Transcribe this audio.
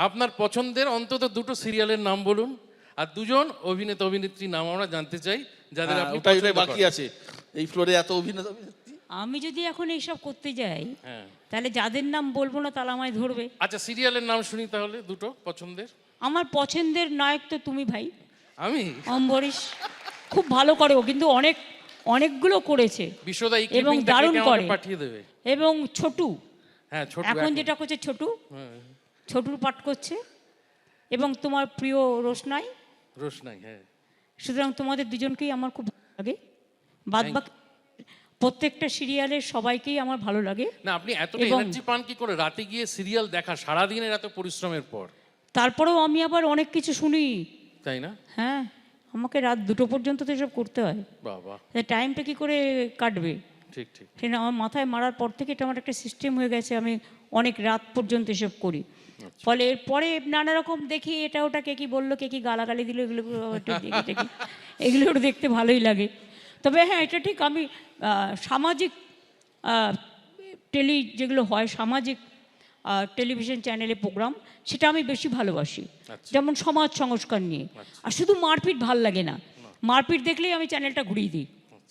আপনার পছন্দের অন্তত দুটো সিরিয়ালের নাম বলুন, আর দুজন অভিনেতা অভিনেত্রীর নাম আমরা জানতে চাই যাদের আপনি ওটাই পছন্দ বাকি করেন। আছে এই ফ্লোরে এত অভিনেতা অভিনেত্রী। আমি যদি এখন এইসব করতে যাই হ্যাঁ, তাহলে যাদের নাম বলবো না তাহলে আমায় ধরবে। আচ্ছা সিরিয়ালের নাম শুনি তাহলে দুটো পছন্দের। আমার পছন্দের নায়ক তো তুমি ভাই, আমি অম্বরীশ। খুব ভালো করে ও, কিন্তু অনেকগুলো করেছে বিশ্বদা এই এবং ক্লিপিংটা দারুণ কেটে আমাকে করে। পাঠিয়ে দেবে। এবং ছোটু, হ্যাঁ ছোট এখন যেটা করছে ছোটু, ছোটুর পাঠ করছে। এবং তোমার প্রিয় রোশনাই। রোশনাই, হ্যাঁ। সুতরাং তোমাদের দুজনকেই আমার খুব ভালো লাগে। বাদবাকি প্রত্যেকটা সিরিয়ালের সবাইকেই আমার ভালো লাগে। না আপনি এতটা এনার্জি পান কি করে রাতে গিয়ে সিরিয়াল দেখা, সারাদিনের এত পরিশ্রমের পর? তারপরেও আমি আবার অনেক কিছু শুনি, তাই না? হ্যাঁ। আমাকে রাত 2টো পর্যন্ত তো এসব করতে হয়, বাবা, টাইমটা কি করে কাটবে? ঠিক ঠিক। সেটা আমার মাথায় মারার পর থেকে এটা আমার একটা সিস্টেম হয়ে গেছে, আমি অনেক রাত পর্যন্ত এসব করি। ফলে এরপরে নানা রকম দেখি, এটা ওটা কে কি বললো, কে কি গালাগালি দিল, এগুলো একটু দেখি টেকি, এগুলো একটু দেখতে ভালোই লাগে। তবে হ্যাঁ, এটা ঠিক, আমি সামাজিক যেগুলো হয় সামাজিক টেলিভিশন চ্যানেলে প্রোগ্রাম, সেটা আমি বেশি ভালোবাসি। যেমন সমাজ সংস্কার নিয়ে। আর শুধু মারপিট ভাল লাগে না, মারপিট দেখলেই আমি চ্যানেলটা ঘুরিয়ে দিই।